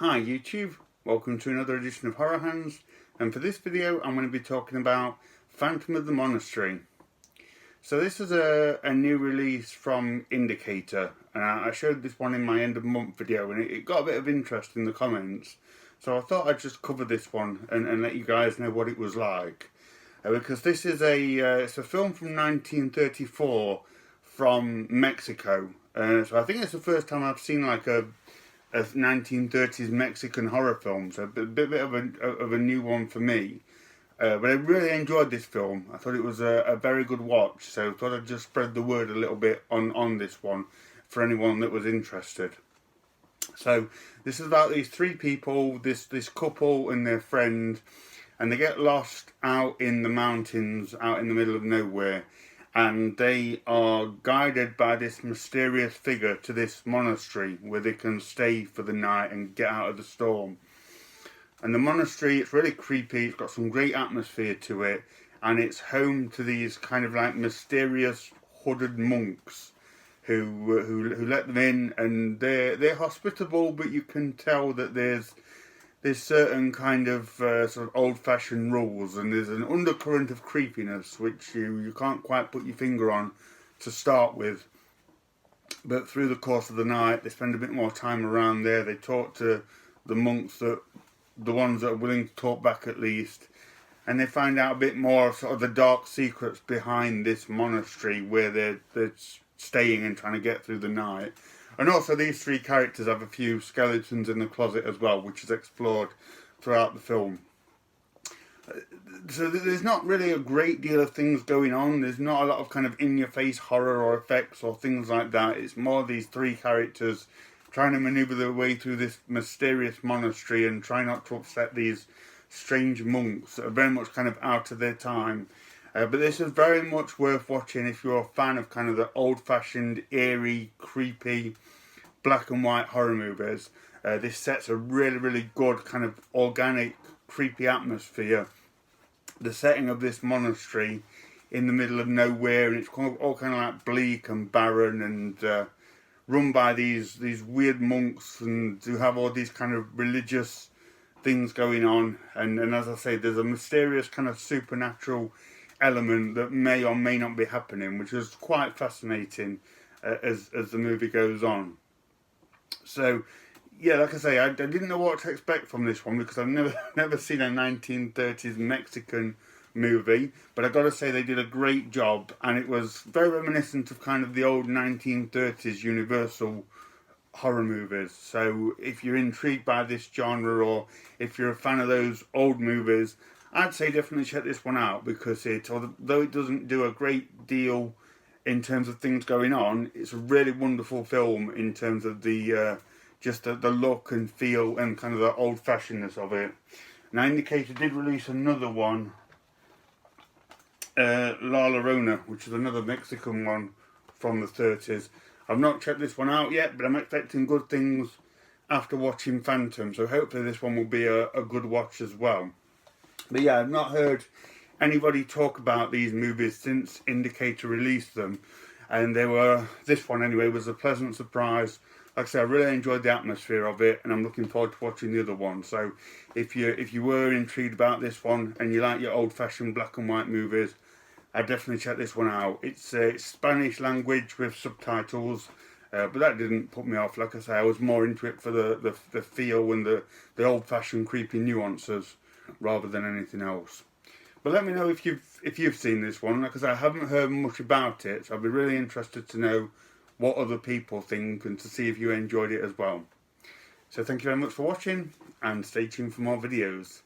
Hi YouTube, welcome to another edition of Horror Hands, and for this video I'm going to be talking about Phantom of the Monastery. So this is a new release from Indicator, and I showed this one in my end of month video and it got a bit of interest in the comments. So I thought I'd just cover this one and let you guys know what it was like. Because this is it's a film from 1934 from Mexico. So I think it's the first time I've seen like a 1930s Mexican horror film, so a bit of a new one for me. But I really enjoyed this film. I thought it was a very good watch, so I thought I'd just spread the word a little bit on this one for anyone that was interested. So this is about these three people, this couple and their friend, and they get lost out in the mountains, out in the middle of nowhere, and they are guided by this mysterious figure to this monastery where they can stay for the night and get out of the storm. And the monastery, it's really creepy, it's got some great atmosphere to it, and it's home to these kind of like mysterious hooded monks who let them in, and they're hospitable, but you can tell that there's certain kind of sort of old-fashioned rules, and there's an undercurrent of creepiness which you can't quite put your finger on to start with. But through the course of the night, they spend a bit more time around there. They talk to the monks, the ones that are willing to talk back at least, and they find out a bit more of sort of the dark secrets behind this monastery where they're staying and trying to get through the night. And also these three characters have a few skeletons in the closet as well, which is explored throughout the film. So there's not really a great deal of things going on. There's not a lot of kind of in-your-face horror or effects or things like that. It's more these three characters trying to maneuver their way through this mysterious monastery and try not to upset these strange monks that are very much kind of out of their time. But this is very much worth watching if you're a fan of kind of the old-fashioned, eerie, creepy, black and white horror movies. This sets a really, really good kind of organic, creepy atmosphere. The setting of this monastery in the middle of nowhere, and it's all kind of like bleak and barren, and run by these weird monks, and who have all these kind of religious things going on. And as I say, there's a mysterious kind of supernatural element that may or may not be happening, which is quite fascinating as the movie goes on. So yeah, like I say, I didn't know what to expect from this one because I've never seen a 1930s Mexican movie, but I got to say they did a great job, and it was very reminiscent of kind of the old 1930s Universal horror movies. So if you're intrigued by this genre, or if you're a fan of those old movies, I'd say definitely check this one out, because although it doesn't do a great deal in terms of things going on, it's a really wonderful film in terms of the just the look and feel and kind of the old-fashionedness of it. Now, Indicator did release another one, La Llorona, which is another Mexican one from the 30s. I've not checked this one out yet, but I'm expecting good things after watching Phantom, so hopefully this one will be a good watch as well. But yeah, I've not heard anybody talk about these movies since Indicator released them, and this one anyway was a pleasant surprise. Like I said, I really enjoyed the atmosphere of it, and I'm looking forward to watching the other one. So if you were intrigued about this one and you like your old-fashioned black and white movies, I'd definitely check this one out. It's Spanish language with subtitles, but that didn't put me off. Like I say, I was more into it for the feel and the old-fashioned creepy nuances rather than anything else. But let me know if you've seen this one, because I haven't heard much about it, so I'll be really interested to know what other people think and to see if you enjoyed it as well. So thank you very much for watching, and stay tuned for more videos.